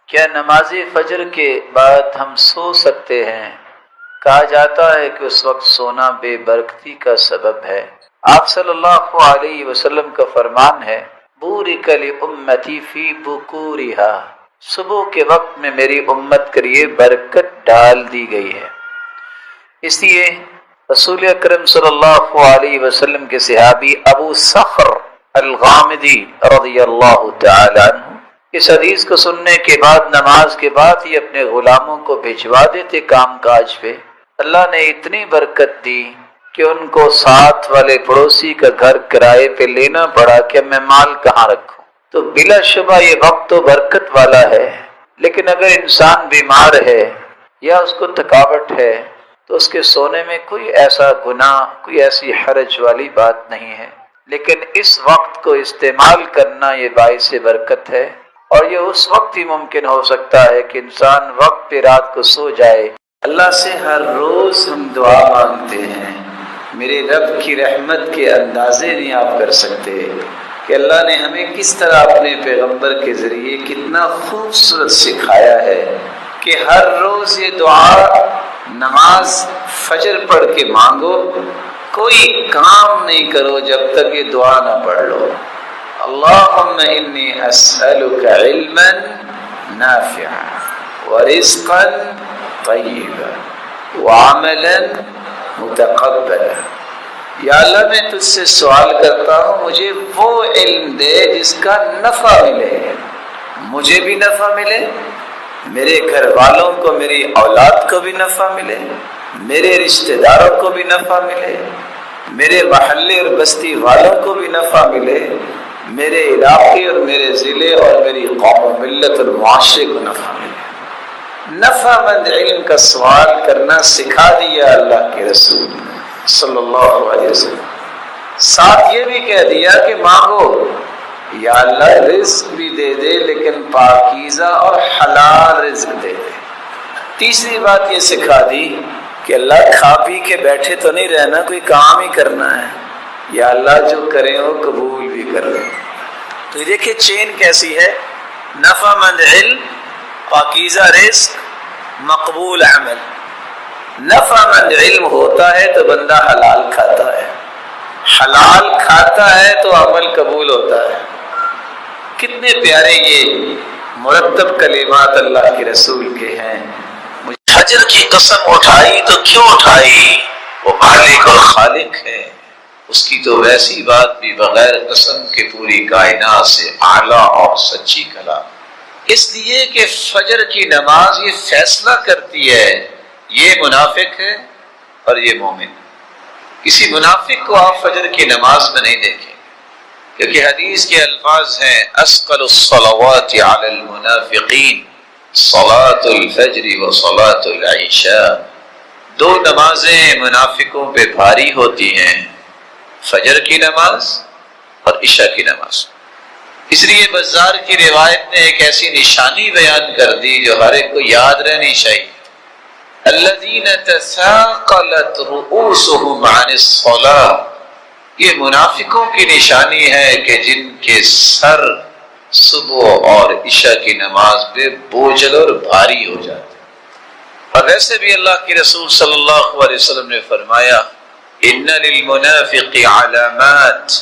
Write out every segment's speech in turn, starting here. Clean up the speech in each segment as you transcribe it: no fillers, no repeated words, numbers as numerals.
کیا نماز فجر کے بعد ہم سو سکتے ہیں؟ کہا جاتا ہے کہ اس وقت سونا بے برکتی کا سبب ہے۔ آپ صلی اللہ علیہ وسلم کا فرمان ہے، بورک لامتی فی بکورہا، صبح کے وقت میں میری امت کے لیے برکت ڈال دی گئی ہے۔ اس لیے رسول اکرم صلی اللہ علیہ وسلم کے صحابی ابو صخر الغامدی رضی اللہ تعالی عنہ اس حدیث کو سننے کے بعد نماز کے بعد ہی اپنے غلاموں کو بھجوا دیتے کام کاج پہ۔ اللہ نے اتنی برکت دی کہ ان کو ساتھ والے پڑوسی کا گھر کرائے پہ لینا پڑا کہ میں مال کہاں رکھوں۔ تو بلا شبہ یہ وقت تو برکت والا ہے، لیکن اگر انسان بیمار ہے یا اس کو تھکاوٹ ہے تو اس کے سونے میں کوئی ایسا گناہ، کوئی ایسی حرج والی بات نہیں ہے، لیکن اس وقت کو استعمال کرنا یہ باعث برکت ہے۔ اور یہ اس وقت ہی ممکن ہو سکتا ہے کہ انسان وقت پہ رات کو سو جائے۔ اللہ سے ہر روز ہم دعا مانگتے ہیں، میرے رب کی رحمت کے اندازے نہیں آپ کر سکتے کہ اللہ نے ہمیں کس طرح اپنے پیغمبر کے ذریعے کتنا خوبصورت سکھایا ہے کہ ہر روز یہ دعا نماز فجر پڑھ کے مانگو، کوئی کام نہیں کرو جب تک یہ دعا نہ پڑھ لو۔ اللہم انی اسألک علما نافعا ورزقا طیبا وعملا متقبلا۔ یا اللہ میں تجھ سے سوال کرتا ہوں، مجھے وہ علم دے جس کا نفع ملے، مجھے بھی نفع ملے، میرے گھر والوں کو، میری اولاد کو بھی نفع ملے، میرے رشتہ داروں کو بھی نفع ملے، میرے محلے اور بستی والوں کو بھی نفع ملے، میرے علاقے اور میرے ضلع اور میری قوم و ملت اور معاشرے کو نفع ملے۔ نفع مند علم کا سوال کرنا سکھا دیا اللہ کے رسول صلی اللہ علیہ وسلم۔ ساتھ یہ بھی کہہ دیا کہ مانگو، یا اللہ رزق بھی دے دے لیکن پاکیزہ اور حلال رزق دے دے۔ تیسری بات یہ سکھا دی کہ اللہ کھا پی کے بیٹھے تو نہیں رہنا، کوئی کام ہی کرنا ہے، یا اللہ جو کریں وہ قبول بھی کر لیں۔ تو یہ دیکھیں چین کیسی ہے، نفع مند علم، پاکیزہ رزق، مقبول عمل۔ نفع مند علم ہوتا ہے تو بندہ حلال کھاتا ہے، حلال کھاتا ہے تو عمل قبول ہوتا ہے۔ کتنے پیارے یہ مرتب کلمات اللہ کے رسول کے ہیں۔ فجر کی قسم اٹھائی تو کیوں اٹھائی؟ وہ مالک اور خالق ہے، اس کی تو ویسی بات بھی بغیر قسم کے پوری کائنات سے اعلیٰ اور سچی کلام۔ اس لیے کہ فجر کی نماز یہ فیصلہ کرتی ہے یہ منافق ہے اور یہ مومن۔ کسی منافق کو آپ فجر کی نماز میں نہیں دیکھیں، کیونکہ حدیث کے الفاظ ہیں اثقل الصلوات علی المنافقین صلاۃ الفجر و صلاۃ العشاء۔ دو نمازیں منافقوں پہ بھاری ہوتی ہیں، فجر کی نماز اور عشاء کی نماز۔ اس لیے بزار کی روایت نے ایک ایسی نشانی بیان کر دی جو ہر ایک کو یاد رہنی چاہیے۔ الذین تثاقلت رؤوسهم عن الصلاة، یہ منافقوں کی نشانی ہے کہ جن کے سر صبح اور عشاء کی نماز پہ بوجھل اور بھاری ہو جاتے۔ اور ویسے بھی اللہ کے رسول صلی اللہ علیہ وسلم نے فرمایا ان للمنافق علامات،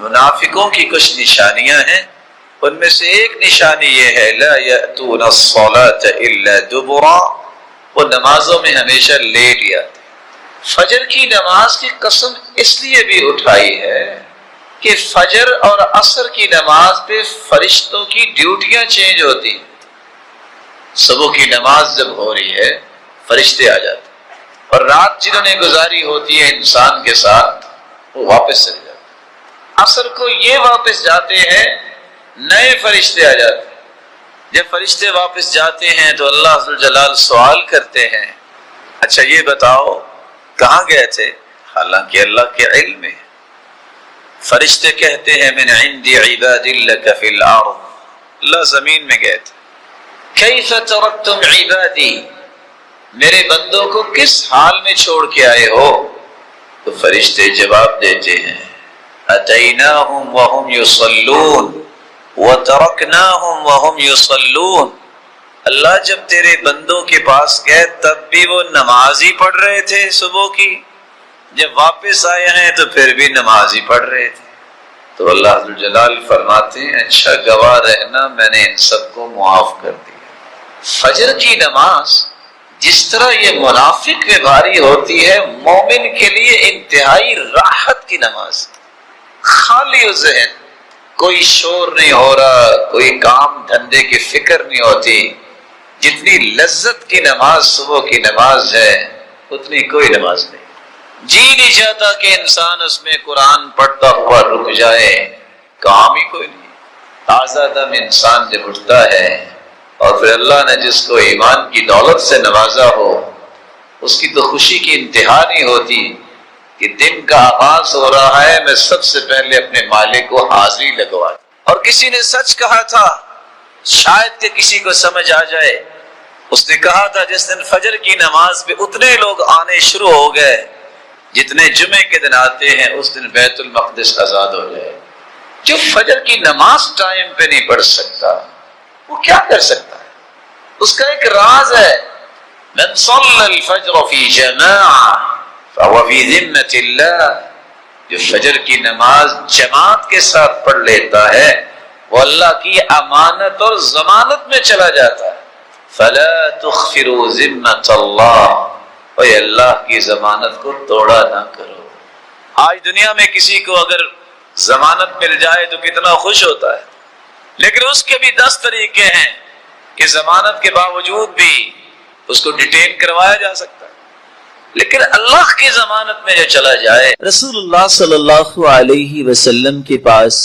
منافقوں کی کچھ نشانیاں ہیں، ان میں سے ایک نشانی یہ ہے لا یأتون الصلاة الا دبرا، وہ نمازوں میں ہمیشہ لیٹ آتے۔ فجر کی نماز کی قسم اس لیے بھی اٹھائی ہے کہ فجر اور عصر کی نماز پہ فرشتوں کی ڈیوٹیاں چینج ہوتی ہیں۔ صبح کی نماز جب ہو رہی ہے فرشتے آ جاتے، اور رات جنہوں نے گزاری ہوتی ہے انسان کے ساتھ وہ واپس چلے جاتے۔ عصر کو یہ واپس جاتے ہیں، نئے فرشتے آ جاتے ہیں۔ جب فرشتے واپس جاتے ہیں تو اللہ ذوالجلال سوال کرتے ہیں اچھا یہ بتاؤ کہاں گئے تھے؟ حالانکہ اللہ کے علم میں۔ فرشتے کہتے ہیں من عند عباد لک فی الارض، اللہ زمین میں گئے تھے۔ کیف ترکتم عبادی، میرے بندوں کو کس حال میں چھوڑ کے آئے ہو؟ تو فرشتے جواب دیتے ہیں اتیناہم وہم یصلون وترکناہم وہم یصلون، اللہ جب تیرے بندوں کے پاس گئے تب بھی وہ نماز ہی پڑھ رہے تھے صبح کی، جب واپس آئے ہیں تو پھر بھی نماز ہی پڑھ رہے تھے۔ تو اللہ جلال فرماتے ہیں اچھا گواہ رہنا میں نے ان سب کو معاف کر دیا۔ فجر کی نماز جس طرح یہ منافق میں بھاری ہوتی ہے، مومن کے لیے انتہائی راحت کی نماز، خالی ذہن، کوئی شور نہیں ہو رہا، کوئی کام دھندے کی فکر نہیں ہوتی۔ جتنی لذت کی نماز صبح کی نماز ہے اتنی کوئی نماز نہیں۔ جی نہیں چاہتا کہ انسان اس میں قرآن پڑھتا ہوا رک جائے، کام ہی کوئی نہیں۔ تازہ دم انسان جب اٹھتا ہے اور پھر اللہ نے جس کو ایمان کی دولت سے نوازا ہو، اس کی تو خوشی کی انتہا نہیں ہوتی کہ دن کا آغاز ہو رہا ہے، میں سب سے پہلے اپنے مالک کو حاضری لگوا دوں۔ اور کسی نے سچ کہا تھا، شاید کہ کسی کو سمجھ آ جائے، اس نے کہا تھا جس دن فجر کی نماز پہ اتنے لوگ آنے شروع ہو گئے جتنے جمعے کے دن آتے ہیں، اس دن بیت المقدس آزاد ہو جائے۔ جو فجر کی نماز ٹائم پہ نہیں پڑھ سکتا وہ کیا کر سکتا ہے؟ اس کا ایک راز ہے، من صلی الفجر فی جماعہ فهو فی ذمۃ اللہ، جو فجر کی نماز جماعت کے ساتھ پڑھ لیتا ہے وہ اللہ کی امانت اور ضمانت میں چلا جاتا ہے۔ فلا تخفروا ذمۃ اللہ، اے اللہ کی ضمانت کو توڑا نہ کرو۔ آج دنیا میں کسی کو اگر ضمانت مل جائے تو کتنا خوش ہوتا ہے، لیکن اس کے بھی 10 طریقے ہیں کہ ضمانت کے باوجود بھی اس کو ڈیٹین کروایا جا سکتا ہے، لیکن اللہ کی ضمانت میں جو چلا جائے۔ رسول اللہ صلی اللہ علیہ وسلم کے پاس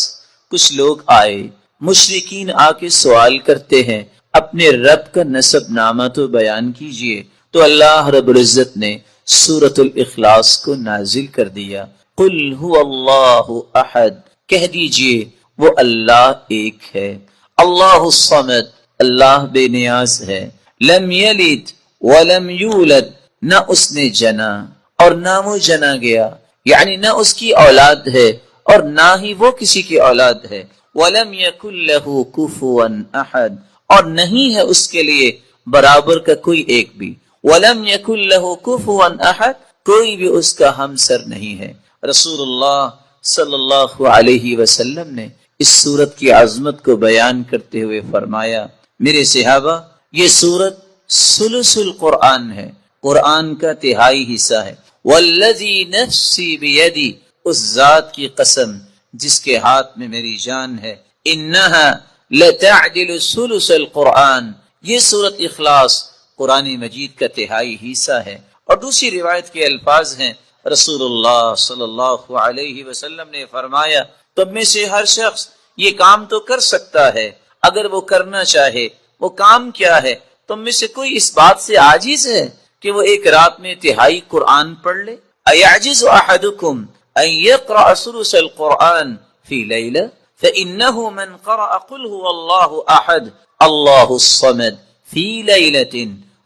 کچھ لوگ آئے، مشرکین آ کے سوال کرتے ہیں اپنے رب کا نسب نامہ تو بیان کیجئے، تو اللہ رب العزت نے سورۃ الاخلاص کو نازل کر دیا۔ قل هو اللہ احد، کہہ دیجئے وہ اللہ ایک ہے، اللہ الصمد، اللہ بے نیاز ہے، لم یلد ولم یولد، نہ اس نے جنا اور نہ وہ جنا گیا، یعنی نہ اس کی اولاد ہے اور نہ ہی وہ کسی کی اولاد ہے، ولم یکن لہ کفوا احد، اور نہیں ہے اس کے لیے برابر کا کوئی ایک بھی، ولم یکن لہ کفوا احد، کوئی بھی اس کا ہمسر نہیں ہے۔ رسول اللہ صلی اللہ علیہ وسلم نے اس سورت کی عظمت کو بیان کرتے ہوئے فرمایا، میرے صحابہ یہ سورت ثلث القرآن ہے، قرآن کا تہائی حصہ ہے۔ والذی نفسی بیدی، اس ذات کی قسم جس کے ہاتھ میں میری جان ہے، انہا لتعدل ثلث القرآن، یہ سورت اخلاص قرآن مجید کا تہائی حصہ ہے۔ اور دوسری روایت کے الفاظ ہیں، رسول اللہ صلی اللہ علیہ وسلم نے فرمایا تم میں سے ہر شخص یہ کام تو کر سکتا ہے اگر وہ کرنا چاہے، وہ کام کیا ہے؟ تم میں سے کوئی اس بات سے عاجز ہے کہ وہ ایک رات میں تہائی قرآن پڑھ لے؟ ایعجز احدکم ان یقرأ ثلث القرآن فی لیلہ فإنه من قرأ قل هو اللہ احد اللہ الصمد فی لیلۃ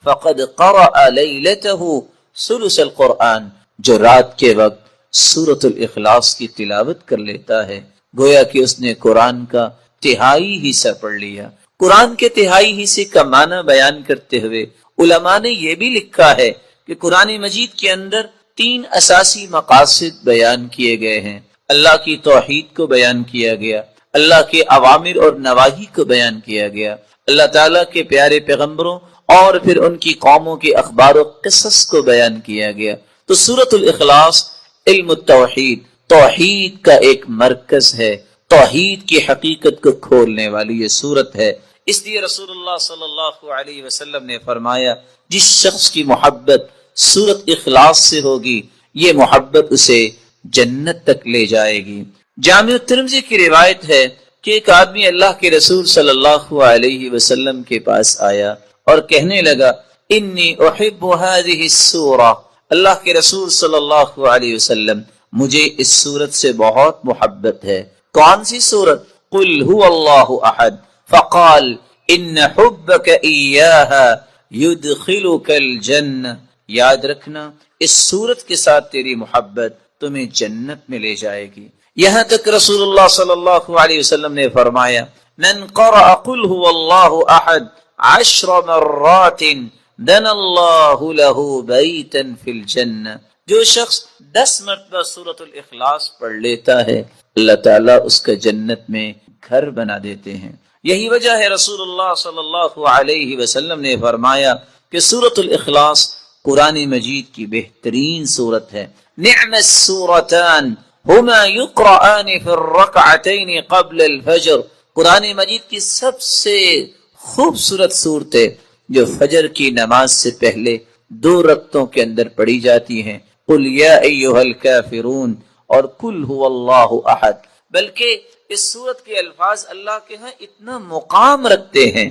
فقد قرأ لیلته ثلث القرآن، جو رات کے وقت سورۃ الاخلاص کی تلاوت کر لیتا ہے گویا کہ اس نے قرآن کا تہائی حصہ پڑھ لیا۔ قرآن کے تہائی حصے کا معنی بیان کرتے ہوئے علماء نے یہ بھی لکھا ہے کہ قرآن مجید کے اندر 3 اساسی مقاصد بیان کیے گئے ہیں۔ اللہ کی توحید کو بیان کیا گیا، اللہ کے اوامر اور نواہی کو بیان کیا گیا، اللہ تعالیٰ کے پیارے پیغمبروں اور پھر ان کی قوموں کے اخبار و قصص کو بیان کیا گیا۔ تو سورۃ الاخلاص علم التوحید، توحید کا ایک مرکز ہے، توحید کی حقیقت کو کھولنے والی یہ سورت ہے۔ اس لیے رسول اللہ صلی اللہ علیہ وسلم نے فرمایا جس شخص کی محبت سورۃ اخلاص سے ہوگی یہ محبت اسے جنت تک لے جائے گی۔ جامع ترمذی کی روایت ہے کہ ایک آدمی اللہ کے رسول صلی اللہ علیہ وسلم کے پاس آیا اور کہنے لگا انی احب هذه السورہ، اللہ کے رسول صلی اللہ علیہ وسلم مجھے اس سورت سے بہت محبت ہے۔ کون سی سورت؟ قل هو اللہ احد، فقال ان حبک ایاہا یدخلک الجنہ، یاد رکھنا اس سورت کے ساتھ تیری محبت تمہیں جنت میں لے جائے گی۔ یہاں تک رسول اللہ صلی اللہ علیہ وسلم نے فرمایا من قرأ قل هو اللہ احد 10 مرات دن اللہ لہ بیتا فی الجنہ، جو شخص 10 مرتبہ سورۃ الاخلاص پڑھ لیتا ہے اللہ تعالیٰ اس کا جنت میں گھر بنا دیتے ہیں۔ یہی وجہ ہے رسول اللہ صلی اللہ علیہ وسلم نے فرمایا کہ سورۃ الاخلاص قرآن مجید کی بہترین سورت ہے۔ نعم السورتان ہما یقرآن فی الرکعتین قبل الفجر، قرآن مجید کی سب سے خوبصورت صورتیں جو فجر کی نماز سے پہلے 2 رکعتوں کے اندر پڑھی جاتی ہیں، قل یا ایھا الکافرون اور قل هو اللہ احد۔ بلکہ اس صورت کے الفاظ اللہ کے ہاں اتنا مقام رکھتے ہیں،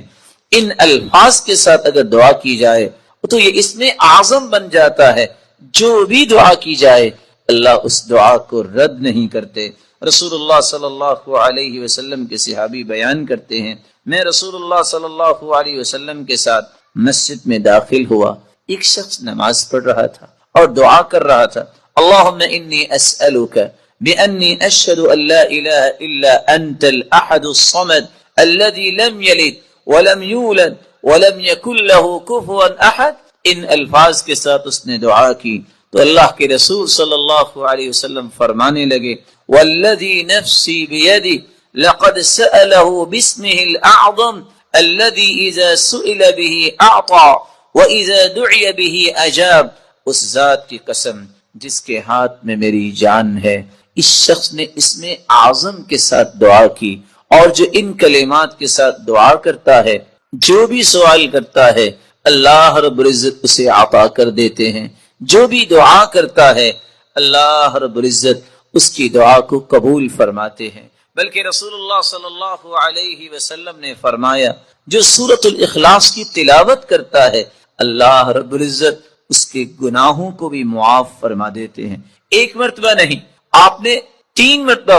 ان الفاظ کے ساتھ اگر دعا کی جائے تو یہ اس میں اعظم بن جاتا ہے، جو بھی دعا کی جائے اللہ اس دعا کو رد نہیں کرتے۔ رسول اللہ صلی اللہ علیہ وسلم کے صحابی بیان کرتے ہیں، میں رسول اللہ صلی اللہ علیہ وسلم کے ساتھ مسجد میں داخل ہوا، ایک شخص نماز پڑھ رہا تھا اور دعا کر رہا تھا، اللہم انی اسألک بأنی اشہد ان لا الہ الا انت الاحد الصمد الذي لم یلد ولم یولد ولم یکن له کفوا احد۔ ان الفاظ کے ساتھ اس نے دعا کی تو اللہ کے رسول صلی اللہ علیہ وسلم فرمانے لگے، والذی نفسی بیدی لقد سأله باسمه الأعظم الذي إذا سئل به أعطى وإذا دعي به أجاب، اس ذات کی قسم جس کے ہاتھ میں میری جان ہے، اس شخص نے اسم اعظم کے ساتھ دعا کی، اور جو ان کلمات کے ساتھ دعا کرتا ہے، جو بھی سوال کرتا ہے اللہ رب العزت اسے عطا کر دیتے ہیں، جو بھی دعا کرتا ہے اللہ رب العزت اس کی دعا کو قبول فرماتے ہیں۔ بلکہ رسول اللہ صلی اللہ علیہ وسلم نے فرمایا، جو سورۃ الاخلاص کی تلاوت کرتا ہے اللہ رب العزت اس کے گناہوں کو بھی معاف فرما دیتے ہیں۔ ایک مرتبہ نہیں، آپ نے 3 مرتبہ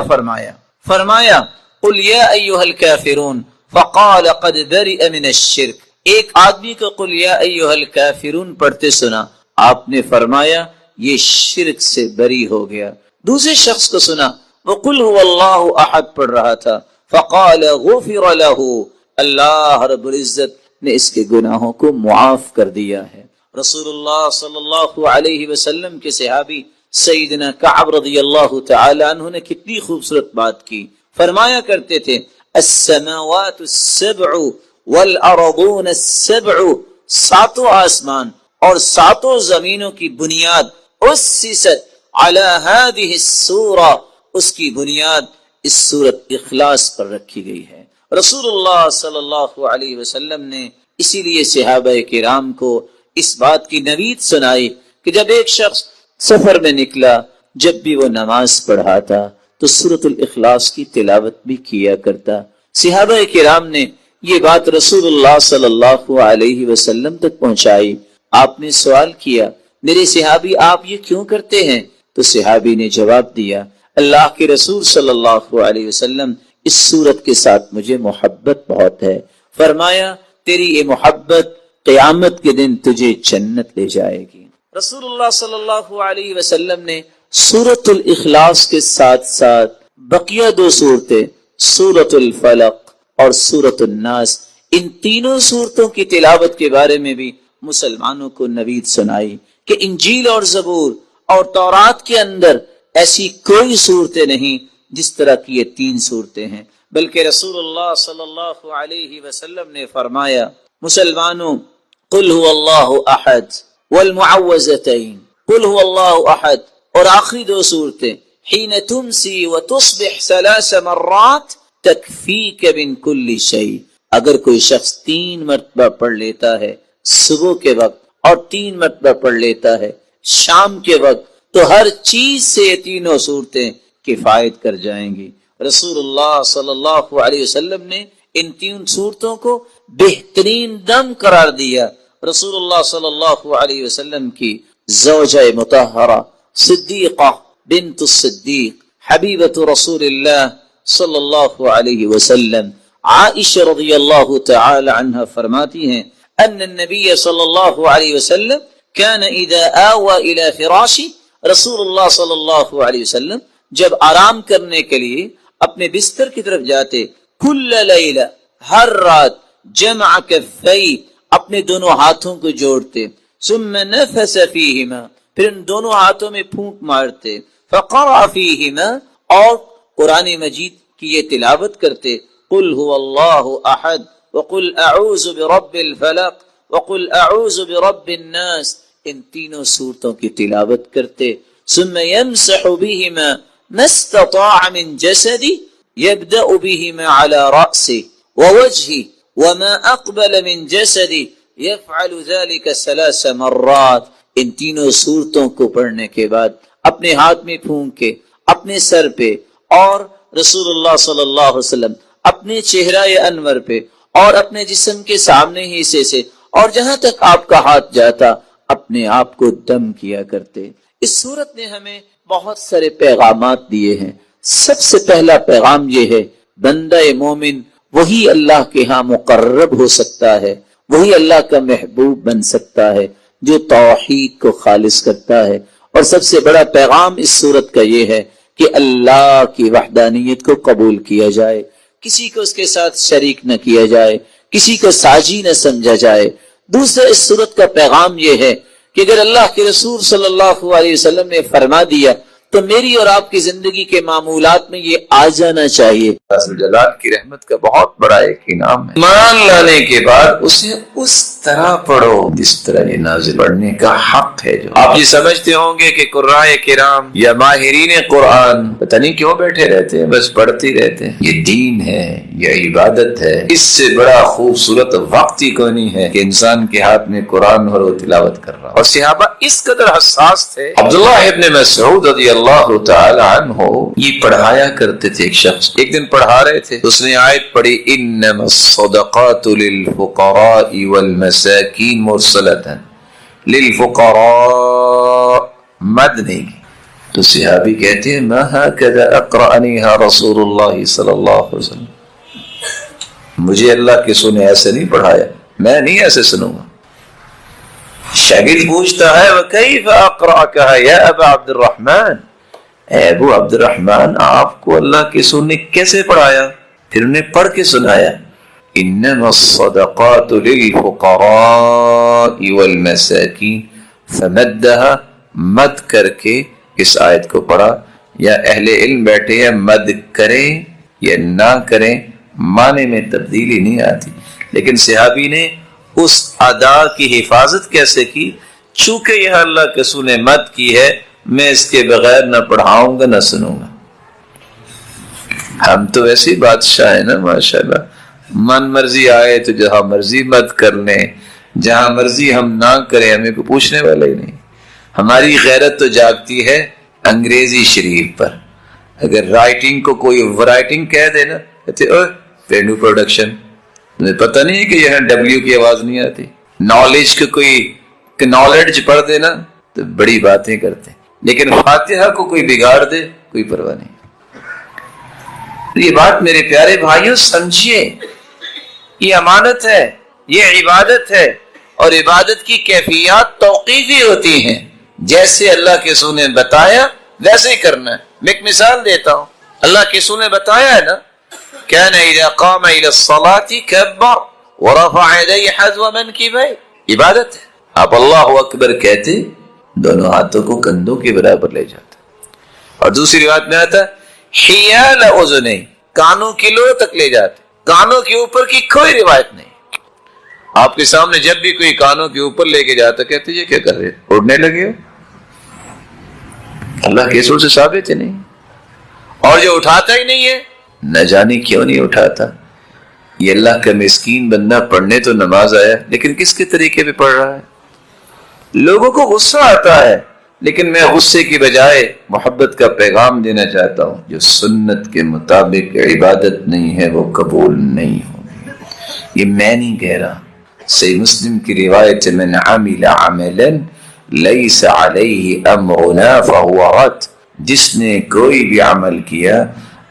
فرمایا قل یا ایھا الکافرون فقال قد برئ من الشرک۔ ایک آدمی کو قل یا ایھا الکافرون پڑھتے سنا، آپ نے فرمایا یہ شرک سے بری ہو گیا۔ دوسرے شخص کو سنا وہ قل هو اللہ احد پڑھ رہا تھا، فقال غفر له، اللہ رب العزت نے اس کے گناہوں کو معاف کر دیا ہے۔ رسول اللہ صلی اللہ علیہ وسلم کے صحابی سیدنا کعب رضی اللہ تعالی عنہ نے کتنی خوبصورت بات کی، فرمایا کرتے تھے السماوات السبع والارضون السبع، 7 آسمان اور 7 زمینوں کی بنیاد اسست علی هذه السورہ، اس کی بنیاد اس سورت اخلاص پر رکھی گئی ہے۔ رسول اللہ صلی اللہ علیہ وسلم نے اسی لیے صحابہ کرام کو اس بات کی نوید سنائی کہ جب ایک شخص سفر میں نکلا، جب بھی وہ نماز پڑھا تھا تو سورۃ الاخلاص کی تلاوت بھی کیا کرتا۔ صحابہ کرام نے یہ بات رسول اللہ صلی اللہ علیہ وسلم تک پہنچائی۔ آپ نے سوال کیا، میرے صحابی آپ یہ کیوں کرتے ہیں؟ تو صحابی نے جواب دیا، اللہ کے رسول صلی اللہ علیہ وسلم اس سورت کے ساتھ مجھے محبت بہت ہے، فرمایا تیری یہ محبت قیامت کے دن تجھے جنت لے جائے گی۔ رسول اللہ صلی اللہ علیہ وسلم نے سورۃ الاخلاص کے ساتھ ساتھ بقیہ 2 صورتیں سورۃ الفلق اور سورۃ الناس، ان تینوں صورتوں کی تلاوت کے بارے میں بھی مسلمانوں کو نوید سنائی کہ انجیل اور زبور اور تورات کے اندر ایسی کوئی صورتیں نہیں جس طرح کی یہ 3 صورتیں ہیں، بلکہ رسول اللہ صلی اللہ علیہ وسلم نے فرمایا مسلمانوں قل هو اللہ احد والمعوذتین، قل هو اللہ احد اور آخری 2 صورتیں حین تمسی وتصبح 3 مرات تکفیک من کل شیء، اگر کوئی شخص 3 مرتبہ پڑھ لیتا ہے صبح کے وقت اور 3 مرتبہ پڑھ لیتا ہے شام کے وقت تو ہر چیز سے یہ تینوں صورتیں کفایت کر جائیں گی۔ رسول اللہ صلی اللہ علیہ وسلم نے ان 3 صورتوں کو بہترین دم قرار دیا۔ رسول اللہ صلی اللہ علیہ وسلم کی زوجہ مطہرہ صدیقہ بنت الصدیق حبیبۃ رسول اللہ صلی اللہ علیہ وسلم عائشہ رضی اللہ تعالی عنہ فرماتی ہیں ان النبی صلی اللہ علیہ وسلم كان اذا آوى الى فراشی، رسول اللہ صلی اللہ علیہ وسلم جب آرام کرنے کے لیے اپنے بستر کی طرف جاتے کل لیلہ، ہر رات جمع کفی، اپنے دونوں ہاتھوں کو جوڑتے، ثم نفس فیہما، پھر ان دونوں ہاتھوں میں پھونک مارتے، فقرأ فیہما، اور قرآن مجید کی یہ تلاوت کرتے، قل هو اللہ احد وقل اعوذ برب الفلق وقل اعوذ برب الناس، ان تینوں صورتوں کی تلاوت کرتے، ثم يمسح بهما ما استطاع من جسدی، يبدأ بهما على رأسه ووجهه وما اقبل من جسدی، يفعل ذلك 3 مرات، ان تینوں صورتوں کو پڑھنے کے بعد اپنے ہاتھ میں پھونکے اپنے سر پہ اور رسول اللہ صلی اللہ علیہ وسلم اپنے چہرہ انور پہ اور اپنے جسم کے سامنے حصے سے اور جہاں تک آپ کا ہاتھ جاتا اپنے آپ کو دم کیا کرتے۔ اس صورت نے ہمیں بہت سارے پیغامات دیے ہیں۔ سب سے پہلا پیغام یہ ہے، بندہ مومن وہی اللہ کے ہاں مقرب ہو سکتا ہے، وہی اللہ کا محبوب بن سکتا ہے جو توحید کو خالص کرتا ہے۔ اور سب سے بڑا پیغام اس صورت کا یہ ہے کہ اللہ کی وحدانیت کو قبول کیا جائے، کسی کو اس کے ساتھ شریک نہ کیا جائے، کسی کو ساجی نہ سمجھا جائے۔ دوسرا اس صورت کا پیغام یہ ہے کہ اگر اللہ کے رسول صلی اللہ علیہ وسلم نے فرما دیا تو میری اور آپ کی زندگی کے معمولات میں یہ آ جانا چاہیے۔ جلال کی رحمت کا بہت بڑا ایک انعام ہے، مان لانے کے بعد اسے اس طرح پڑھو جس طرح یہ نازل پڑھنے کا حق ہے۔ جو آپ یہ سمجھتے ہوں گے کہ قرائے کرام یا ماہرین قرآن پتہ نہیں کیوں بیٹھے رہتے ہیں، بس پڑھتے رہتے ہیں، یہ دین ہے، یہ عبادت ہے۔ اس سے بڑا خوبصورت وقت ہی کوئی نہیں ہے کہ انسان کے ہاتھ میں قرآن اور وہ تلاوت کر رہا۔ اور صحابہ اس قدر حساس تھے، عبداللہ ابن مسعود رضی اللہ تعالی عنہ یہ پڑھایا کرتے تھے۔ ایک شخص ایک دن پڑھا رہے تھے، اس نے آیت پڑھی انما الصدقات للفقراء والمساکین مرسلۃ، للفقراء مد نہیں، تو صحابی کہتے ہیں ما هكذا اقرأنیها رسول اللہ صلی اللہ علیہ وسلم، مجھے اللہ کے سنے ایسے نہیں پڑھایا، میں نہیں ایسے سنوں گا۔ شاگرد پوچھتا ہے وَكَيْفَ أَقْرَأَكَهَا يَا أَبَا عبد الرحمن، اے ابو عبد الرحمن آپ کو اللہ کے سننے کیسے پڑھایا؟ پھر انہیں پڑھ کے سنایا انما الصدقات للفقراء والمساکین، فمدها مد کر کے اس آیت کو پڑھا۔ یا اہل علم بیٹھے ہیں مد کریں یا نہ کریں معنی میں تبدیلی نہیں آتی، لیکن صحابی نے اس ادا کی حفاظت کیسے کی؟ چونکہ یہ اللہ کے رسول نے مد کی ہے، میں اس کے بغیر نہ پڑھاؤں گا نہ سنوں گا۔ ہم تو ایسے بادشاہ ہیں نا ماشاءاللہ، من مرضی آئے تو جہاں مرضی مد کر لیں، جہاں مرضی ہم نہ کریں، ہمیں کوئی پوچھنے والا ہی نہیں۔ ہماری غیرت تو جاگتی ہے انگریزی شریف پر، اگر رائٹنگ کو کوئی ورائٹنگ کہہ دے نا، کہتے اوہ پینو پروڈکشن، تمہیں پتہ نہیں ہے کہ یہاں ڈبلیو کی آواز نہیں آتی۔ نالج کو کوئی نالج پڑھ دے نا تو بڑی باتیں کرتے ہیں، لیکن فاتحہ کو کوئی بگاڑ دے کوئی پرواہ نہیں۔ یہ بات میرے پیارے بھائیوں سمجھیے، یہ امانت ہے، یہ عبادت ہے، اور عبادت کی کیفیات توقیفی ہوتی ہیں، جیسے اللہ کے رسول نے بتایا ویسے ہی کرنا ہے۔ میں ایک مثال دیتا ہوں، اللہ کے رسول نے بتایا ہے نا كان اذا قام الى الصلاة كبر ورفع يديه حذو منكبيه، عبادت ہے۔ آپ اللہ اکبر کہتے دونوں ہاتھوں کو کندھوں کے برابر لے جاتے، اور دوسری روایت میں آتا حیال اذنی، کانوں کی لو تک لے جاتے، کانوں کے اوپر کی کوئی روایت نہیں۔ آپ کے سامنے جب بھی کوئی کانوں کے اوپر لے کے جاتا کہتے یہ کیا کر رہے، اڑنے لگے ہو؟ اللہ کے رسول سے ثابت ہے نہیں۔ اور جو اٹھاتا ہی نہیں ہے نہ جانے کیوں نہیں اٹھاتا۔ یہ اللہ کا مسکین بندہ پڑھنے تو نماز آیا، لیکن کس کے طریقے پہ پڑھ رہا ہے؟ لوگوں کو غصہ آتا ہے، لیکن میں غصے کی بجائے محبت کا پیغام دینا چاہتا ہوں، جو سنت کے مطابق عبادت نہیں ہے وہ قبول نہیں ہوگی۔ یہ میں نہیں کہہ رہا، صحیح مسلم کی روایت من عمل عملا لیس علیہ امرنا فہو رد، جس نے کوئی بھی عمل کیا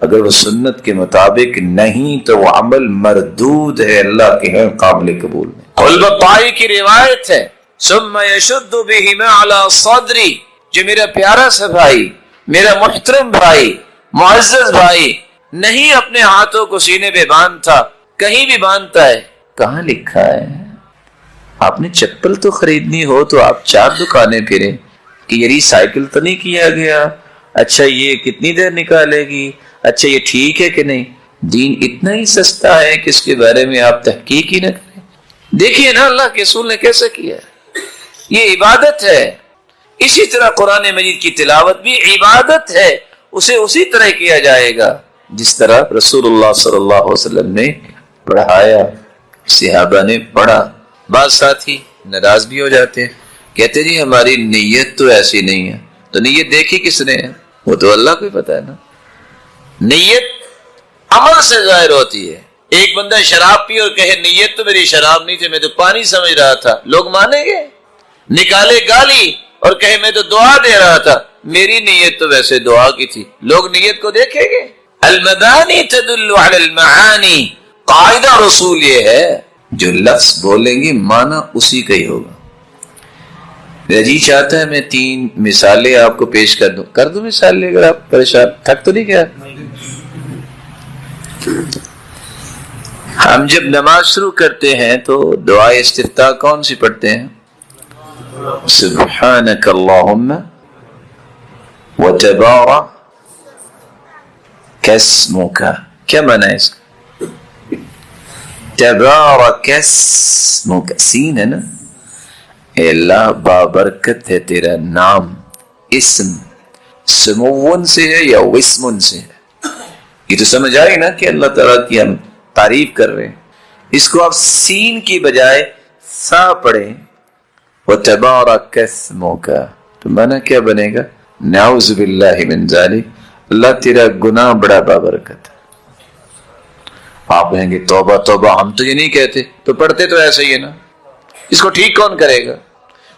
اگر وہ سنت کے مطابق نہیں تو وہ عمل مردود ہے، اللہ کے ہیں قابل قبول نہیں۔ البطائی کی روایت ہے ثم يشد بهما على صدری، جو میرا پیارا سا بھائی، میرا محترم بھائی، معزز بھائی نہیں اپنے ہاتھوں کو سینے پہ باندھتا، کہیں بھی باندھتا ہے، کہاں لکھا ہے؟ آپ نے چپل تو خریدنی ہو تو آپ 4 دکانیں پھریں کہ یہ ریسائیکل تو نہیں کیا گیا، اچھا یہ کتنی دیر نکالے گی، اچھا یہ ٹھیک ہے کہ نہیں۔ دین اتنا ہی سستا ہے کہ اس کے بارے میں آپ تحقیق ہی نہ کریں۔ دیکھیے نا اللہ کے رسول نے کیسا کیا ہے، یہ عبادت ہے۔ اسی طرح قرآن مجید کی تلاوت بھی عبادت ہے، اسے اسی طرح کیا جائے گا جس طرح رسول اللہ صلی اللہ علیہ وسلم نے پڑھایا، صحابہ نے پڑھا۔ بعض ساتھی ناراض بھی ہو جاتے ہیں، کہتے جی ہماری نیت تو ایسی نہیں ہے۔ تو نیت دیکھی کس نے ہے؟ وہ تو اللہ کو ہی پتا ہے نا۔ نیت عمل سے ظاہر ہوتی ہے۔ ایک بندہ شراب پی اور کہے نیت تو میری شراب نہیں تھی، میں تو پانی سمجھ رہا تھا، لوگ مانیں گے؟ نکالے گالی اور کہے میں تو دعا دے رہا تھا، میری نیت تو ویسے دعا کی تھی، لوگ نیت کو دیکھیں گے؟ المبانی تدل علی المعانی، قاعدہ رسول یہ ہے جو لفظ بولیں گے معنی اسی کا ہی ہوگا۔ میرا جی چاہتا ہے میں 3 مثالیں آپ کو پیش کر دوں مثال لے کر، آپ پریشان تھک تو نہیں کیا؟ ہم جب نماز شروع کرتے ہیں تو دعائے استفتاح کون سی پڑھتے ہیں؟ سبحانک اللہم وتبارک اسمک، کیا معنی ہے اس کا؟ تبارک اسمک، سین ہے نا، اے اللہ بابرکت ہے تیرا نام۔ اسم سمون سے ہے یا وسمن سے ہے؟ یہ تو سمجھ آئی نا کہ اللہ تعالیٰ کی ہم تعریف کر رہے ہیں۔ اس کو آپ سین کی بجائے سا پڑھیں، وَتَبَارَكَ اسْمُكَ، تو معنی کیا بنے گا؟ نعوذ باللہ من ذالک، اللہ تیرا گناہ بڑا بابرکت ہے۔ آپ کہیں گے توبہ توبہ، ہم تو یہ نہیں کہتے، تو پڑھتے تو ایسے ہی ہے نا، اس کو ٹھیک کون کرے گا؟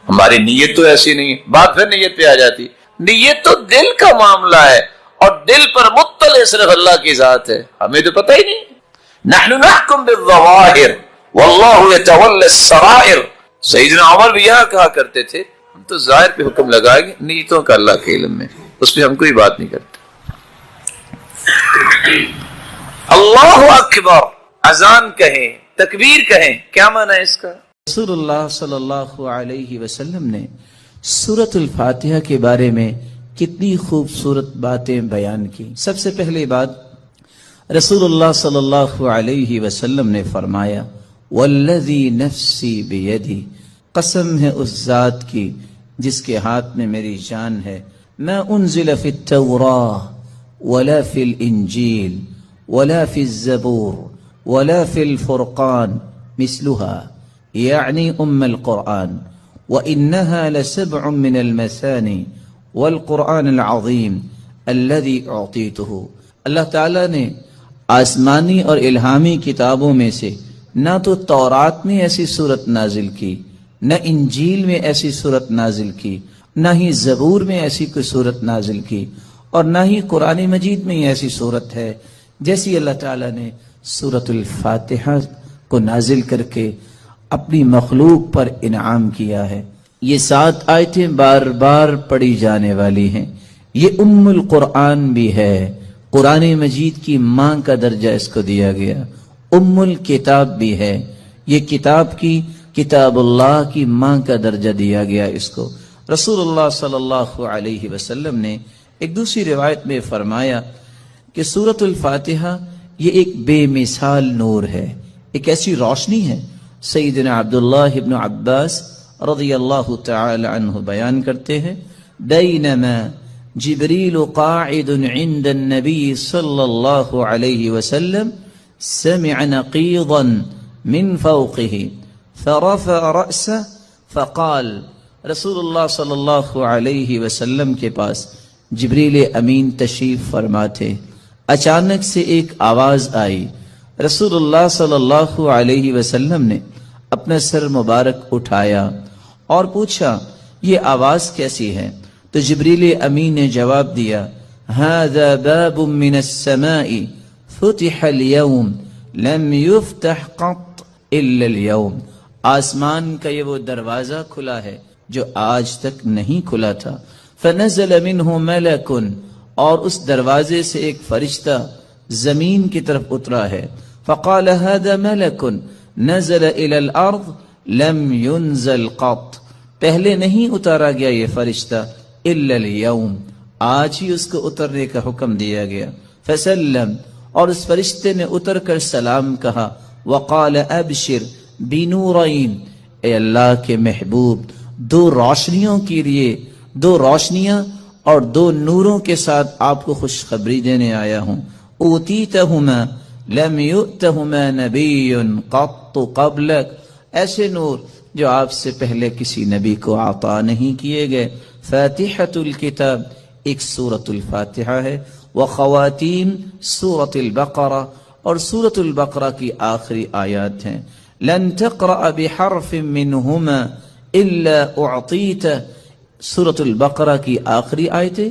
ہماری نیت تو ایسی نہیں ہے۔ بات پھر نیت پہ آ جاتی، نیت تو دل کا معاملہ ہے، اور دل پر مطلع صرف اللہ کی ذات ہے، ہمیں تو پتہ ہی نہیں۔ نحن نحکم بالظواہر واللہ یتولی السرائر، سیدنا عمر بھی یہاں کہا کرتے تھے ہم تو ظاہر پہ حکم لگائیں گے، نیتوں کا اللہ کے علم میں، اس پہ ہم کوئی بات نہیں کرتے۔ اللہ اکبر اذان کہیں، تکبیر کہیں، کیا معنی ہے اس کا؟ رسول اللہ صلی اللہ علیہ وسلم نے سورۃ الفاتحہ کے بارے میں کتنی خوبصورت باتیں بیان کی۔ سب سے پہلی بات، رسول اللہ صلی اللہ علیہ وسلم نے فرمایا والذی نفسی بیدی، قسم ہے اس ذات کی جس کے ہاتھ میں میری جان ہے، ما انزل فی التوراۃ ولا فی الانجیل ولا فی الزبور ولا فی الفرقان مثلها، یعنی القرآن، وإنها لسبع من المثانی والقرآن العظیم الذي اعطیته۔ اللہ تعالیٰ نے آسمانی اور الہامی کتابوں میں سے نہ تو تورات میں ایسی صورت نازل کی، نہ انجیل میں ایسی صورت نازل کی، نہ ہی زبور میں ایسی کوئی صورت نازل کی، اور نہ ہی قرآن مجید میں ایسی صورت ہے جیسی اللہ تعالیٰ نے سورۃ الفاتحہ کو نازل کر کے اپنی مخلوق پر انعام کیا ہے۔ یہ 7 آیتیں بار بار پڑھی جانے والی ہیں، یہ ام القرآن بھی ہے، قرآن مجید کی ماں کا درجہ اس کو دیا گیا، ام الکتاب بھی ہے، یہ کتاب کی، کتاب اللہ کی ماں کا درجہ دیا گیا اس کو۔ رسول اللہ صلی اللہ علیہ وسلم نے ایک دوسری روایت میں فرمایا کہ سورۃ الفاتحہ یہ ایک بے مثال نور ہے، ایک ایسی روشنی ہے۔ سیدنا عبداللہ ابن عباس رضی اللہ تعالی عنہ بیان کرتے ہیں، بینما جبریل قاعد عند النبی صلی اللہ علیہ وسلم سمع نقیضا من فوقه فرفع رأسه فقال، رسول اللہ صلی اللہ علیہ وسلم کے پاس جبریل امین تشریف فرما تھے، اچانک سے ایک آواز آئی، رسول اللہ صلی اللہ علیہ وسلم نے اپنا سر مبارک اٹھایا اور پوچھا یہ آواز کیسی ہے؟ تو جبریل امین نے جواب دیا، هذا باب من السماء فتح اليوم لم يفتح قط الا اليوم، آسمان کا یہ وہ دروازہ کھلا ہے جو آج تک نہیں کھلا تھا۔ فنزل منه ملک، اور اس دروازے سے ایک فرشتہ زمین کی طرف اترا ہے، فقال هذا ملک نزل الى الارض لم ينزل قط، پہلے نہیں اتارا گیا یہ فرشتہ الا اليوم، آج ہی اس کو اترنے کا حکم دیا گیا. فسلم، اور اس فرشتے نے اتر کر سلام کہا. وقال ابشر بنورین، اے اللہ کے محبوب دو روشنیوں کے لیے، دو روشنیاں اور دو نوروں کے ساتھ آپ کو خوشخبری دینے آیا ہوں. اوتیتہما لم یؤتہما نبی قط قبلک، ایسے نور جو آپ سے پہلے کسی نبی کو عطا نہیں کیے گئے. فاتحۃ الکتاب، ایک سورۃ الفاتحہ ہے. وخواتیم سورۃ البقرہ، اور سورۃ البقرہ کی آخری آیات ہیں. لن تقرأ بحرف منہما الا اعطیت، سورۃ البقرہ کی آخری آیتیں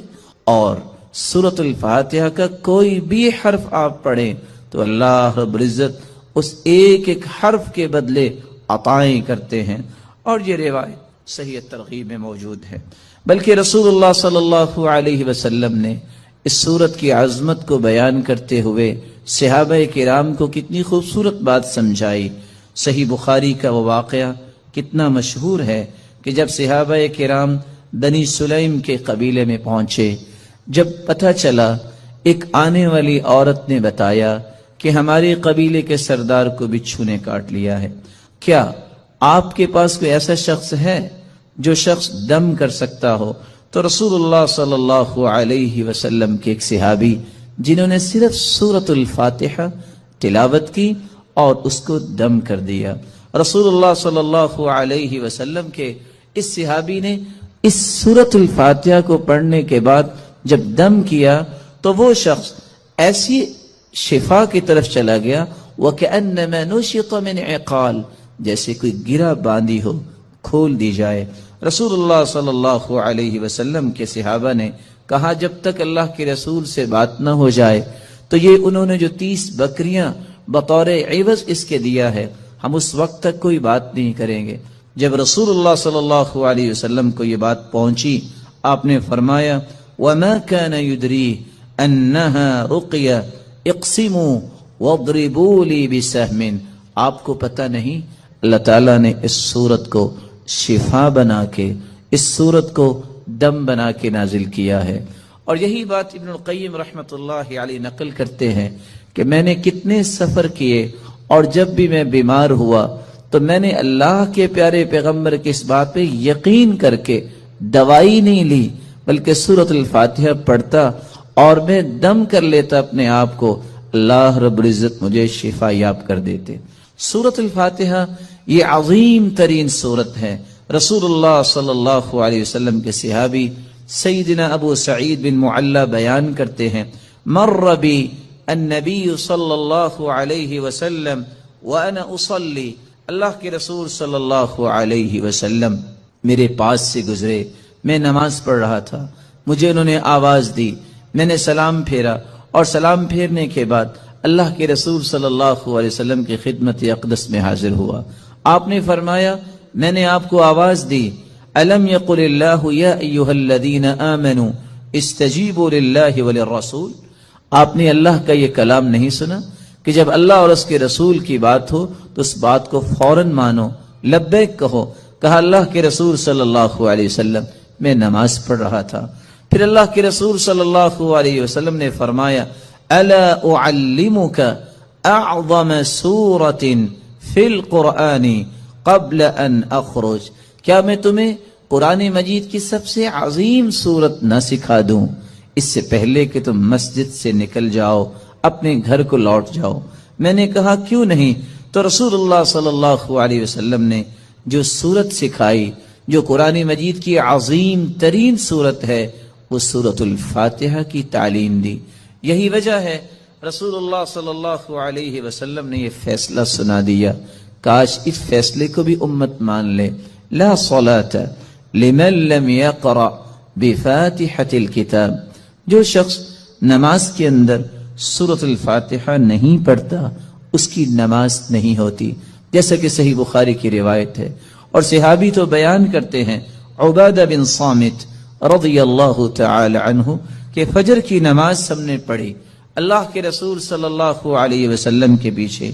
اور سورۃ الفاتحہ کا کوئی بھی حرف آپ پڑھیں تو اللہ رب العزت اس ایک ایک حرف کے بدلے عطائیں کرتے ہیں. اور یہ روایت صحیح ترغیب میں موجود ہے. بلکہ رسول اللہ صلی اللہ علیہ وسلم نے اس سورت کی عظمت کو بیان کرتے ہوئے صحابہ کرام کو کتنی خوبصورت بات سمجھائی. صحیح بخاری کا وہ واقعہ کتنا مشہور ہے کہ جب صحابہ کرام بنی سلیم کے قبیلے میں پہنچے، جب پتہ چلا ایک آنے والی عورت نے بتایا کہ ہمارے قبیلے کے سردار کو بچھو نے کاٹ لیا ہے، کیا آپ کے پاس کوئی ایسا شخص ہے جو شخص دم کر سکتا ہو؟ تو رسول اللہ صلی اللہ علیہ وسلم کے ایک صحابی جنہوں نے صرف سورۃ الفاتحہ تلاوت کی اور اس کو دم کر دیا، رسول اللہ صلی اللہ علیہ وسلم کے اس صحابی نے اس سورۃ الفاتحہ کو پڑھنے کے بعد جب دم کیا تو وہ شخص ایسی شفا کی طرف چلا گیا وَكَأَنَّمَا نُشِطَ مِنْ عِقَالٍ، جیسے کوئی گرہ باندھی ہو کھول دی جائے. رسول اللہ صلی اللہ علیہ وسلم کے صحابہ نے کہا جب تک اللہ کے رسول سے بات نہ ہو جائے تو یہ انہوں نے جو 30 بکریاں بطور عوض اس کے دیا ہے، ہم اس وقت تک کوئی بات نہیں کریں گے. جب رسول اللہ صلی اللہ علیہ وسلم کو یہ بات پہنچی، آپ نے فرمایا وَمَا كَانَ يُدْرِي أَنَّهَا رُقْيَ اقسموا وَاضْرِبُوا لِي بِسَهْمٍ، آپ کو پتہ نہیں اللہ تعالیٰ نے اس سورت کو شفا بنا کے، اس سورت کو دم بنا کے نازل کیا ہے. اور یہی بات ابن القیم رحمۃ اللہ علیہ نقل کرتے ہیں کہ میں نے کتنے سفر کیے اور جب بھی میں بیمار ہوا تو میں نے اللہ کے پیارے پیغمبر کی اس بات پہ یقین کر کے دوائی نہیں لی بلکہ سورۃ الفاتحہ پڑھتا اور میں دم کر لیتا اپنے آپ کو، اللہ رب العزت مجھے شفا یاب کر دیتے. سورۃ الفاتحہ یہ عظیم ترین سورت ہے. رسول اللہ صلی اللہ علیہ وسلم کے صحابی سیدنا ابو سعید بن معلی بیان کرتے ہیں مر بی النبی صلی اللہ علیہ وسلم وانا اصلی، اللہ کے رسول صلی اللہ علیہ وسلم میرے پاس سے گزرے، میں نماز پڑھ رہا تھا، مجھے انہوں نے آواز دی، میں نے سلام پھیرا اور سلام پھیرنے کے بعد اللہ کے رسول صلی اللہ علیہ وسلم کی خدمت اقدس میں حاضر ہوا. آپ نے فرمایا میں نے آپ کو آواز دی، الم یقل اللہ یا ایھا الذین آمنوا استجیبوا للہ وللرسول، آپ نے اللہ کا یہ کلام نہیں سنا کہ جب اللہ اور اس کے رسول کی بات ہو تو اس بات کو فوراً مانو، لبیک کہو. کہا اللہ کے رسول صلی اللہ علیہ وسلم میں نماز پڑھ رہا تھا. پھر اللہ کے رسول صلی اللہ علیہ وسلم نے فرمایا الا اعلمک اعظم سورۃ فی القرآن قبل ان اخرج، کیا میں تمہیں قرآن مجید کی سب سے عظیم سورت نہ سکھا دوں اس سے پہلے کہ تم مسجد سے نکل جاؤ، اپنے گھر کو لوٹ جاؤ؟ میں نے کہا کیوں نہیں؟ تو رسول اللہ صلی اللہ علیہ وسلم نے جو سورت سکھائی، جو قرآن مجید کی عظیم ترین سورت ہے، وہ سورۃ الفاتحہ کی تعلیم دی. یہی وجہ ہے رسول اللہ صلی اللہ علیہ وسلم نے یہ فیصلہ سنا دیا، کاش اس فیصلے کو بھی امت مان لے. لا صلاۃ لمن لم یقرأ بفاتحۃ الکتاب، جو شخص نماز کے اندر سورۃ الفاتحہ نہیں پڑھتا اس کی نماز نہیں ہوتی، جیسا کہ صحیح بخاری کی روایت ہے. اور صحابی تو بیان کرتے ہیں عبادہ بن صامت رضی اللہ تعالی عنہ کہ فجر کی نماز سب نے پڑھی اللہ کے رسول صلی اللہ علیہ وسلم کے پیچھے.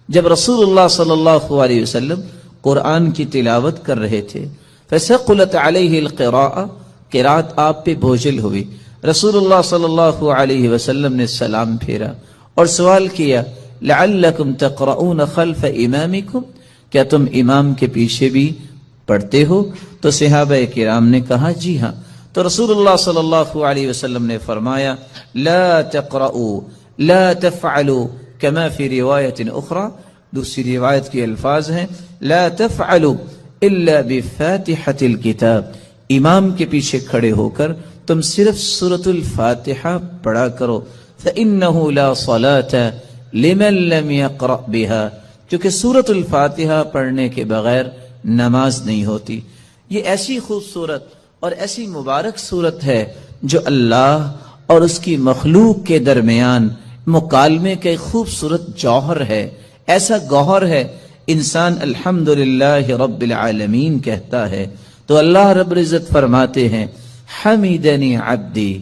جب رسول اللہ صلی اللہ علیہ وسلم قرآن کی تلاوت کر رہے تھے، فثقلت علیہ القراءة، قرات آپ پہ بوجھل ہوئی، رسول اللہ صلی اللہ علیہ وسلم نے سلام پھیرا اور سوال کیا، لعلکم تقرؤون خلف امامکم، کیا تم امام کے پیچھے بھی پڑھتے ہو؟ تو صحابہ کرام نے کہا جی ہاں۔ تو رسول اللہ صلی اللہ علیہ وسلم نے فرمایا، لا تقرؤوا لا تفعلوا كما فی روایت اخرى، دوسری روایت کے الفاظ ہیں، لا تفعلوا الا بفاتحة الكتاب، امام کے پیچھے کھڑے ہو کر تم صرف سورۃ الفاتحہ پڑھا کرو، فإنه لا صلاة لمن لم يقرأ بها، کیونکہ سورۃ الفاتحہ پڑھنے کے بغیر نماز نہیں ہوتی۔ یہ ایسی خوبصورت اور ایسی مبارک صورت ہے جو اللہ اور اس کی مخلوق کے درمیان مکالمے کا ایک خوبصورت جوہر ہے، ایسا گوہر ہے۔ انسان الحمدللہ رب العالمین کہتا ہے تو اللہ رب العزت فرماتے ہیں، حمیدنی عبدی،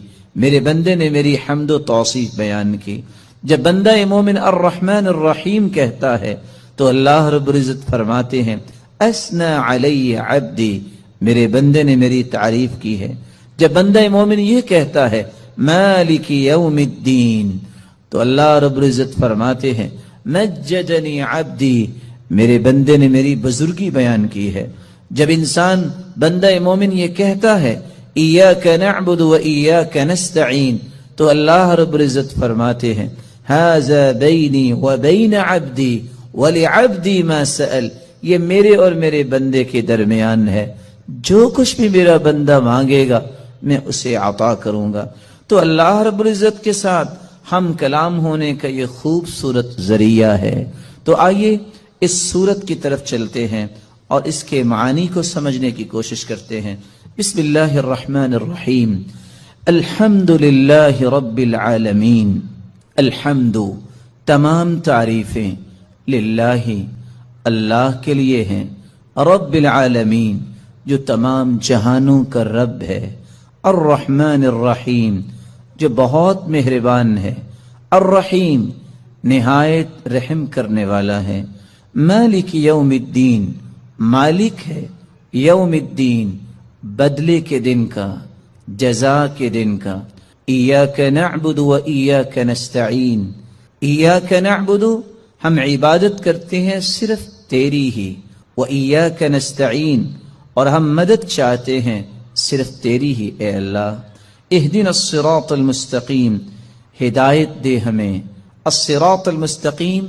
میرے بندے نے میری حمد و توصیف بیان کی۔ جب بندہ مومن الرحمن الرحیم کہتا ہے تو اللہ رب العزت فرماتے ہیں، اسنا علی عبدی، میرے بندے نے میری تعریف کی ہے۔ جب بندہ مومن یہ کہتا ہے مالک یوم الدین تو اللہ رب العزت فرماتے ہیں، مجدنی عبدی، میرے بندے نے میری بزرگی بیان کی ہے۔ جب انسان بندہ مومن یہ کہتا ہے ایاک نعبد و ایاک نستعین تو اللہ رب العزت فرماتے ہیں، ھذا بینی و بین عبدی ولعبدی ما سأل، یہ میرے اور میرے بندے کے درمیان ہے، جو کچھ بھی میرا بندہ مانگے گا میں اسے عطا کروں گا۔ تو اللہ رب العزت کے ساتھ ہم کلام ہونے کا یہ خوبصورت ذریعہ ہے۔ تو آئیے اس سورت کی طرف چلتے ہیں اور اس کے معانی کو سمجھنے کی کوشش کرتے ہیں۔ بسم اللہ الرحمن الرحیم، الحمد للہ رب العالمین، الحمد، تمام تعریفیں، للہ، اللہ کے لیے ہیں، رب العالمین، جو تمام جہانوں کا رب ہے، الرحمن الرحیم، جو بہت مہربان ہے، الرحیم، نہایت رحم کرنے والا ہے، مالک یوم الدین، مالک ہے یوم الدین، بدلے کے دن کا، جزا کے دن کا، ایاک نعبد و ایاک نستعین، ایاک نعبد، ہم عبادت کرتے ہیں صرف تیری ہی، و ایاک نستعین، اور ہم مدد چاہتے ہیں صرف تیری ہی اے اللہ۔ اہدنا الصراط المستقیم، ہدایت دے ہمیں، الصراط المستقیم،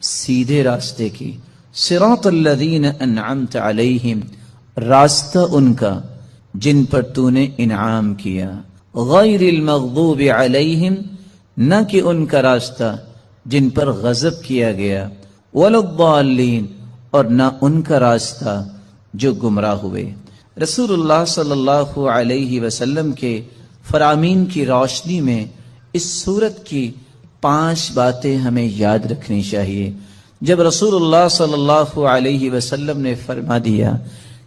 سیدھے راستے کی، صراط الذین انعمت علیہم، راستہ ان کا جن پر تو نے انعام کیا، غیر المغضوب علیہم، نہ کہ ان کا راستہ جن پر غضب کیا گیا، ولا الضالین، اور نہ ان کا راستہ جو گمراہ ہوئے۔ رسول اللہ صلی اللہ علیہ وسلم کے فرامین کی روشنی میں اس سورت کی 5 باتیں ہمیں یاد رکھنی چاہیے۔ جب رسول اللہ صلی اللہ علیہ وسلم نے فرما دیا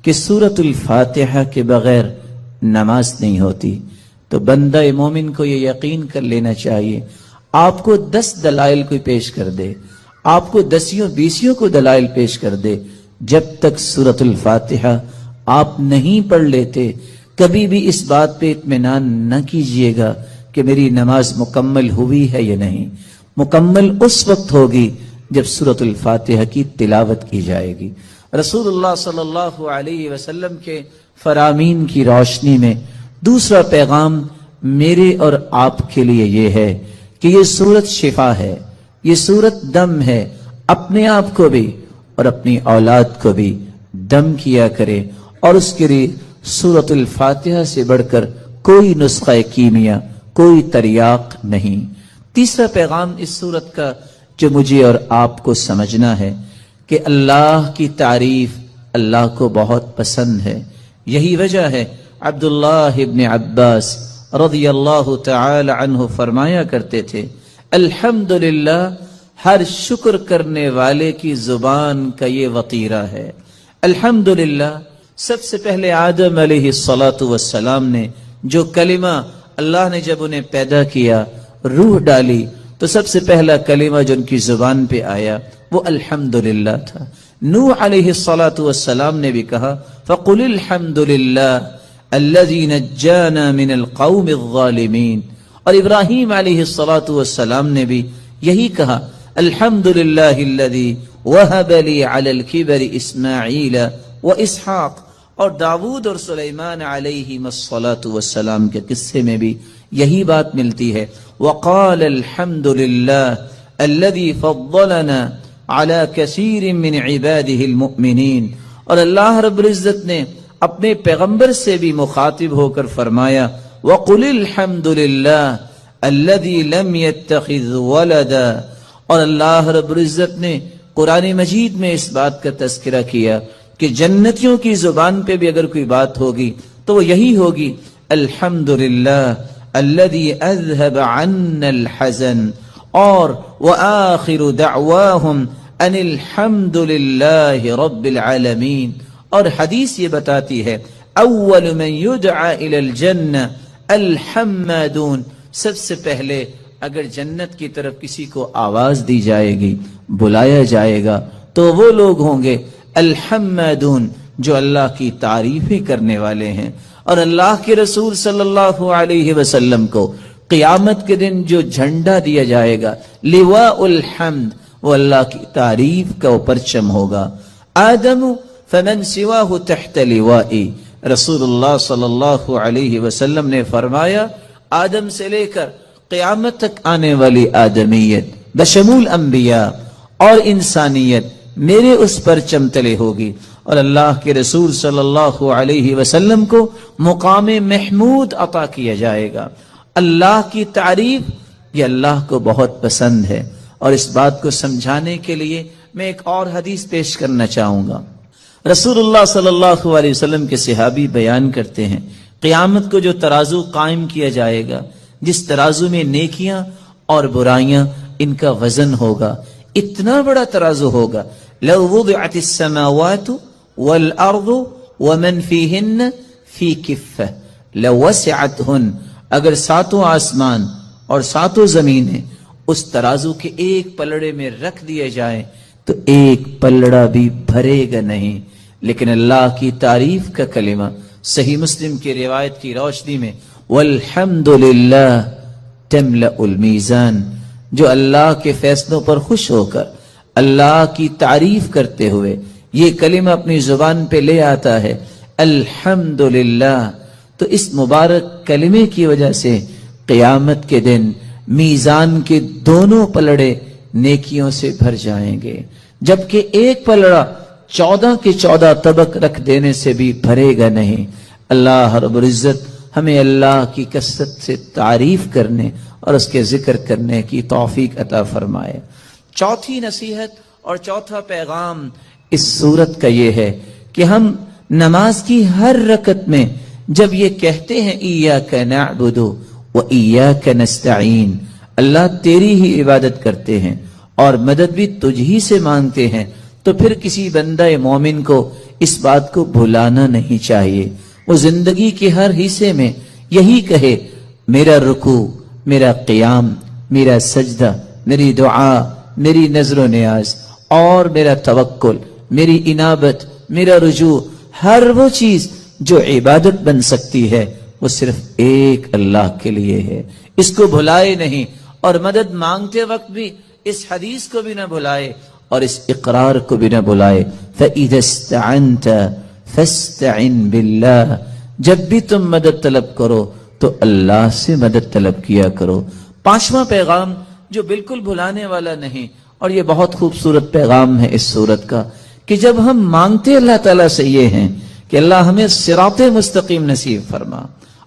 کہ سورۃ الفاتحہ کے بغیر نماز نہیں ہوتی تو بندہ مومن کو یہ یقین کر لینا چاہیے، آپ کو 10 دلائل کوئی پیش کر دے، آپ کو 10 کو دلائل پیش کر دے، جب تک سورۃ الفاتحہ آپ نہیں پڑھ لیتے کبھی بھی اس بات پہ اطمینان نہ کیجئے گا کہ میری نماز مکمل ہوئی ہے یا نہیں۔ مکمل اس وقت ہوگی جب سورۃ الفاتحہ کی تلاوت کی جائے گی۔ رسول اللہ صلی اللہ علیہ وسلم کے فرامین کی روشنی میں دوسرا پیغام میرے اور آپ کے لیے یہ ہے کہ یہ سورت شفا ہے، یہ سورت دم ہے، اپنے آپ کو بھی اور اپنی اولاد کو بھی دم کیا کرے، اور اس کے لیے سورۃ الفاتحہ سے بڑھ کر کوئی نسخہ کیمیا، کوئی تریاق نہیں۔ تیسرا پیغام اس سورت کا جو مجھے اور آپ کو سمجھنا ہے کہ اللہ کی تعریف اللہ کو بہت پسند ہے۔ یہی وجہ ہے عبداللہ ابن عباس رضی اللہ تعالی عنہ فرمایا کرتے تھے، الحمدللہ، ہر شکر کرنے والے کی زبان کا یہ وطیرہ ہے۔ الحمدللہ، سب سے پہلے آدم علیہ السلام نے جو کلمہ اللہ نے جب انہیں پیدا کیا، روح ڈالی تو سب سے پہلا کلمہ جو ان کی زبان پہ آیا وہ الحمدللہ تھا۔ نوح علیہ الصلاۃ والسلام نے بھی کہا فقل الحمدللہ الذی نجانا من القوم الظالمین، اور ابراہیم علیہ الصلاۃ والسلام نے بھی یہی کہا الحمدللہ الذی وہب لی علی الکبر اسماعیل و اسحاق، اور داود اور سلیمان علیہم الصلاۃ والسلام کے قصے میں بھی یہی بات ملتی ہے وقال الحمدللہ الذی فضلنا علی کثیر من عباده المؤمنین، اور اللہ رب العزت نے اپنے پیغمبر سے بھی مخاطب ہو کر فرمایا وقل الحمدللہ الذی لم يتخذ ولدا، اور اللہ رب العزت نے قرآن مجید میں اس بات کا تذکرہ کیا کہ جنتیوں کی زبان پہ بھی اگر کوئی بات ہوگی تو وہ یہی ہوگی الحمدللہ الذی اذهب عنا الحزن، اور وآخر دعواہم ان الحمدللہ رب العالمین، اور حدیث یہ بتاتی ہے اول من یدعى الى الجنہ الحمادون، سب سے پہلے اگر جنت کی طرف کسی کو آواز دی جائے گی، بلایا جائے گا، تو وہ لوگ ہوں گے الحمادون جو اللہ کی تعریفیں کرنے والے ہیں۔ اور اللہ کے رسول صلی اللہ علیہ وسلم کو قیامت کے دن جو جھنڈا دیا جائے گا لواء الحمد، وہ اللہ کی تعریف کا پرچم ہوگا۔ آدم فمن سواہ تحت لوائی، رسول اللہ صلی اللہ علیہ وسلم نے فرمایا آدم سے لے کر قیامت تک آنے والی آدمیت بشمول انبیاء اور انسانیت میرے اس پرچم تلے ہوگی، اور اللہ کے رسول صلی اللہ علیہ وسلم کو مقام محمود عطا کیا جائے گا۔ اللہ کی تعریف یہ اللہ کو بہت پسند ہے، اور اس بات کو سمجھانے کے لیے میں ایک اور حدیث پیش کرنا چاہوں گا۔ رسول اللہ صلی اللہ علیہ وسلم کے صحابی بیان کرتے ہیں قیامت کو جو ترازو قائم کیا جائے گا، جس ترازو میں نیکیاں اور برائیاں ان کا وزن ہوگا، اتنا بڑا ترازو ہوگا لو وضعت السماوات والارض ومن فیہن فی کفہ لوسعتہن، اگر ساتوں آسمان اور ساتوں زمینیں اس ترازو کے ایک پلڑے میں رکھ دیے جائیں تو ایک پلڑا بھی بھرے گا نہیں۔ لیکن اللہ کی تعریف کا کلمہ صحیح مسلم کی روایت کی روشنی میں والحمدللہ تملأ المیزان، جو اللہ کے فیصلوں پر خوش ہو کر اللہ کی تعریف کرتے ہوئے یہ کلمہ اپنی زبان پہ لے آتا ہے الحمدللہ، تو اس مبارک کلمے کی وجہ سے قیامت کے دن میزان کے دونوں پلڑے نیکیوں سے بھر جائیں گے، جبکہ ایک پلڑا 14 کے 14 طبق رکھ دینے سے بھی بھرے گا نہیں۔ اللہ رب العزت ہمیں اللہ کی کثرت سے تعریف کرنے اور اس کے ذکر کرنے کی توفیق عطا فرمائے۔ چوتھی نصیحت اور چوتھا پیغام اس سورت کا یہ ہے کہ ہم نماز کی ہر رکعت میں جب یہ کہتے ہیں ایاک نعبد و ایاک نستعین، اللہ تیری ہی عبادت کرتے ہیں اور مدد بھی تجھ ہی سے مانگتے ہیں، تو پھر کسی بندہ مومن کو اس بات کو بھلانا نہیں چاہیے۔ وہ زندگی کے ہر حصے میں یہی کہے میرا رکوع، میرا قیام، میرا سجدہ، میری دعا، میری نظر و نیاز اور میرا توکل، میری انابت، میرا رجوع، ہر وہ چیز جو عبادت بن سکتی ہے وہ صرف ایک اللہ کے لیے ہے، اس کو بھلائے نہیں، اور مدد مانگتے وقت بھی اس حدیث کو بھی نہ بھلائے اور اس اقرار کو بھی نہ بھلائے فَإِذَا اسْتَعَنْتَ فَاسْتَعِنْ بِاللَّهِ، جب بھی تم مدد طلب کرو تو اللہ سے مدد طلب کیا کرو۔ پانچواں پیغام جو بالکل بھلانے والا نہیں، اور یہ بہت خوبصورت پیغام ہے اس سورت کا، کہ جب ہم مانگتے اللہ تعالیٰ سے یہ ہیں کہ اللہ ہمیں صراط مستقیم نصیب فرما،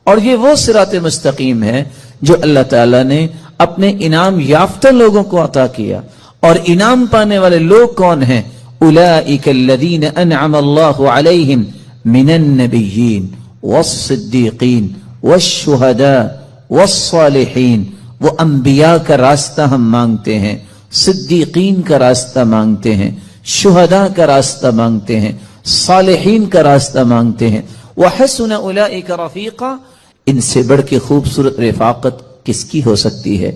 اور یہ وہ صراط مستقیم ہے جو اللہ تعالیٰ نے اپنے انعام یافتہ لوگوں کو عطا کیا، اور انعام پانے والے لوگ کون ہیں؟ اولئک الذین انعم اللہ علیہم من النبیین والصدیقین والشہداء والصالحین۔ وہ انبیاء کا راستہ ہم مانگتے ہیں، صدیقین کا راستہ مانگتے ہیں، شہداء کا راستہ مانگتے ہیں، صالحین کا راستہ مانگتے ہیں۔ وحسن اولئک رفیقا، ان سے بڑھ کے خوبصورت رفاقت کس کی ہو سکتی ہے؟